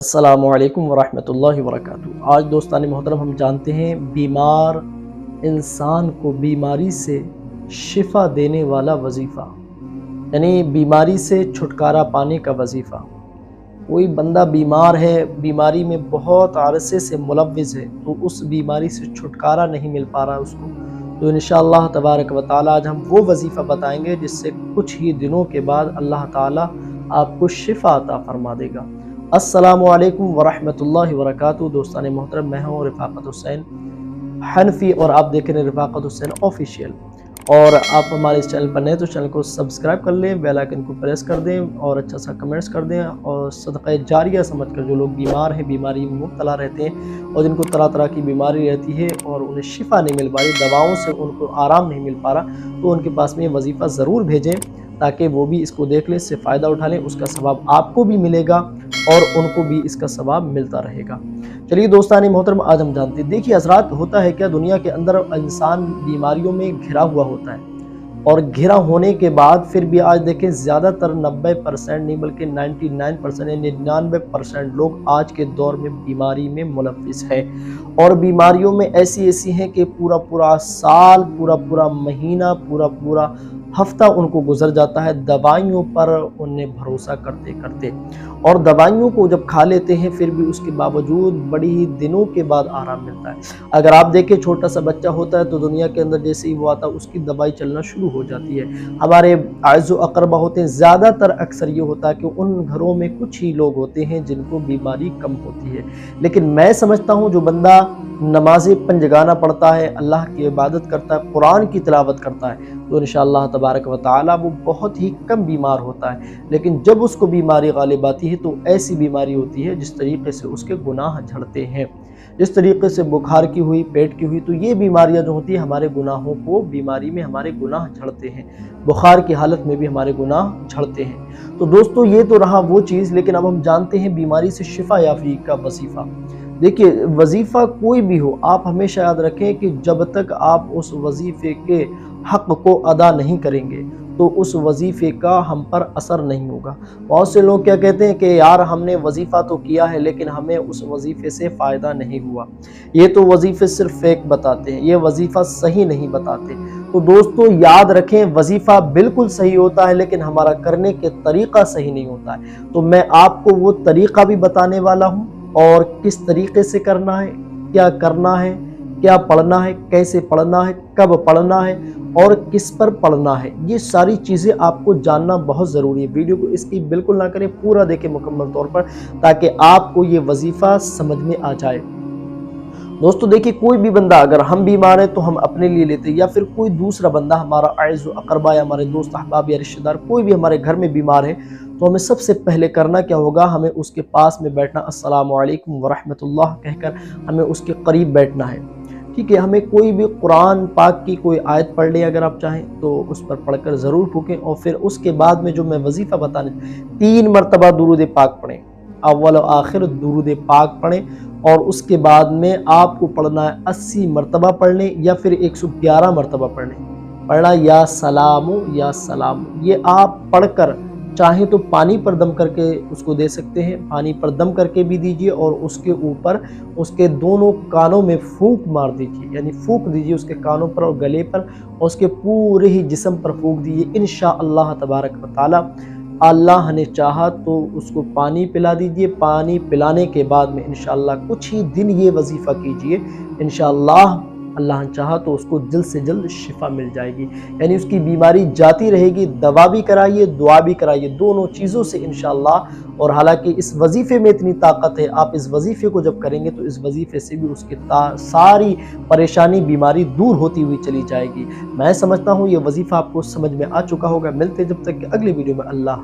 السلام علیکم ورحمۃ اللہ وبرکاتہ۔ آج دوستان محترم ہم جانتے ہیں بیمار انسان کو بیماری سے شفا دینے والا وظیفہ، یعنی بیماری سے چھٹکارا پانے کا وظیفہ۔ کوئی بندہ بیمار ہے، بیماری میں بہت عرصے سے ملوث ہے، تو اس بیماری سے چھٹکارا نہیں مل پا رہا اس کو، تو انشاءاللہ تبارک و تعالی آج ہم وہ وظیفہ بتائیں گے جس سے کچھ ہی دنوں کے بعد اللہ تعالی آپ کو شفا عطا فرما دے گا۔ السلام علیکم ورحمۃ اللہ وبرکاتہ۔ دوستان محترم، میں ہوں رفاقت حسین حنفی اور آپ دیکھ رہے ہیں رفاقت حسین آفیشیل، اور آپ ہمارے اس چینل پر نئے تو چینل کو سبسکرائب کر لیں، بیل آئیکن کو پریس کر دیں اور اچھا سا کمنٹس کر دیں، اور صدقہ جاریہ سمجھ کر جو لوگ بیمار ہیں، بیماری میں مبتلا رہتے ہیں اور جن کو طرح طرح کی بیماری رہتی ہے اور انہیں شفا نہیں مل پا رہی، دواؤں سے ان کو آرام نہیں مل پا رہا، تو ان کے پاس میں یہ وظیفہ ضرور بھیجیں تاکہ وہ بھی اس کو دیکھ لیں، اس سے فائدہ اٹھا لیں، اس کا ثواب آپ کو بھی ملے گا اور ان کو بھی اس کا ثواب ملتا رہے گا۔ چلیے دوستان محترم، آج ہم جانتے ہیں، دیکھیے حضرات، ہوتا ہے کیا، دنیا کے اندر انسان بیماریوں میں گھرا ہوا ہوتا ہے، اور گھرا ہونے کے بعد پھر بھی آج دیکھیں زیادہ تر 90% نہیں بلکہ 99% 99% لوگ آج کے دور میں بیماری میں ملوث ہے، اور بیماریوں میں ایسی ہیں کہ پورا سال، پورا مہینہ، پورا ہفتہ ان کو گزر جاتا ہے دوائیوں پر انہیں بھروسہ کرتے کرتے، اور دوائیوں کو جب کھا لیتے ہیں پھر بھی اس کے باوجود بڑی ہی دنوں کے بعد آرام ملتا ہے۔ اگر آپ دیکھیں چھوٹا سا بچہ ہوتا ہے تو دنیا کے اندر جیسے ہی وہ آتا ہے اس کی دوائی چلنا شروع ہو جاتی ہے۔ ہمارے اعز و اقربا ہوتے ہیں، زیادہ تر اکثر یہ ہوتا ہے کہ ان گھروں میں کچھ ہی لوگ ہوتے ہیں جن کو بیماری کم ہوتی ہے، لیکن میں سمجھتا ہوں جو بندہ نماز پنجگانہ پڑھتا ہے، اللہ کی عبادت کرتا ہے، قرآن کی تلاوت کرتا ہے، تو انشاءاللہ تبارک و تعالی وہ بہت ہی کم بیمار ہوتا ہے، لیکن جب اس کو بیماری غالب آتی ہے تو ایسی بیماری ہوتی ہے جس طریقے سے اس کے گناہ جھڑتے ہیں، جس طریقے سے بخار کی ہوئی، پیٹ کی ہوئی، تو یہ بیماریاں جو ہوتی ہیں ہمارے گناہوں کو، بیماری میں ہمارے گناہ جھڑتے ہیں، بخار کی حالت میں بھی ہمارے گناہ جھڑتے ہیں۔ تو دوستو یہ تو رہا وہ چیز، لیکن اب ہم جانتے ہیں بیماری سے شفا یافی کا وظیفہ۔ دیکھیے وظیفہ کوئی بھی ہو، آپ ہمیشہ یاد رکھیں کہ جب تک آپ اس وظیفے کے حق کو ادا نہیں کریں گے تو اس وظیفے کا ہم پر اثر نہیں ہوگا۔ بہت سے لوگ کیا کہتے ہیں کہ یار ہم نے وظیفہ تو کیا ہے لیکن ہمیں اس وظیفے سے فائدہ نہیں ہوا، یہ تو وظیفے صرف فیک بتاتے ہیں، یہ وظیفہ صحیح نہیں بتاتے۔ تو دوستو یاد رکھیں، وظیفہ بالکل صحیح ہوتا ہے لیکن ہمارا کرنے کے طریقہ صحیح نہیں ہوتا ہے، تو میں آپ کو وہ طریقہ بھی بتانے والا ہوں، اور کس طریقے سے کرنا ہے، کیا کرنا ہے، کیا پڑھنا ہے، کیسے پڑھنا ہے، کب پڑھنا ہے اور کس پر پڑھنا ہے، یہ ساری چیزیں آپ کو جاننا بہت ضروری ہے۔ ویڈیو کو اس کی بالکل نہ کریں، پورا دیکھیں مکمل طور پر تاکہ آپ کو یہ وظیفہ سمجھ میں آ جائے۔ دوستو دیکھیے، کوئی بھی بندہ، اگر ہم بیمار ہیں تو ہم اپنے لیے لیتے ہیں، یا پھر کوئی دوسرا بندہ ہمارا اعز و اقربا یا ہمارے دوست احباب یا رشتہ دار کوئی بھی ہمارے گھر میں بیمار ہے، تو ہمیں سب سے پہلے کرنا کیا ہوگا، ہمیں اس کے پاس میں بیٹھنا، السلام علیکم ورحمۃ اللہ کہہ کر ہمیں اس کے قریب بیٹھنا ہے، ٹھیک ہے۔ ہمیں کوئی بھی قرآن پاک کی کوئی آیت پڑھ لیں، اگر آپ چاہیں تو اس پر پڑھ کر ضرور پھونکیں، اور پھر اس کے بعد میں جو میں وظیفہ بتانے 3 مرتبہ درود پاک پڑھیں، اول و آخر درود پاک پڑھیں، اور اس کے بعد میں آپ کو پڑھنا ہے 80 مرتبہ پڑھ لیں یا پھر 111 مرتبہ پڑھ لیں، پڑھنا یا سلام یا سلام۔ یہ آپ پڑھ کر چاہیں تو پانی پر دم کر کے اس کو دے سکتے ہیں، پانی پر دم کر کے بھی دیجئے، اور اس کے اوپر اس کے دونوں کانوں میں پھونک مار دیجئے، یعنی پھونک دیجئے اس کے کانوں پر اور گلے پر، اور اس کے پورے ہی جسم پر پھونک دیجئے۔ انشاءاللہ تبارک و تعالی اللہ نے چاہا تو اس کو پانی پلا دیجئے، پانی پلانے کے بعد میں انشاءاللہ کچھ ہی دن یہ وظیفہ کیجئے، انشاءاللہ اللہ نے چاہا تو اس کو جلد سے جلد شفا مل جائے گی، یعنی اس کی بیماری جاتی رہے گی۔ دوا بھی کرائیے، دعا بھی کرائیے، دونوں چیزوں سے انشاءاللہ۔ اور حالانکہ اس وظیفے میں اتنی طاقت ہے، آپ اس وظیفے کو جب کریں گے تو اس وظیفے سے بھی اس کی ساری پریشانی، بیماری دور ہوتی ہوئی چلی جائے گی۔ میں سمجھتا ہوں یہ وظیفہ آپ کو سمجھ میں آ چکا ہوگا۔ ملتے جب تک کہ اگلے ویڈیو میں، اللہ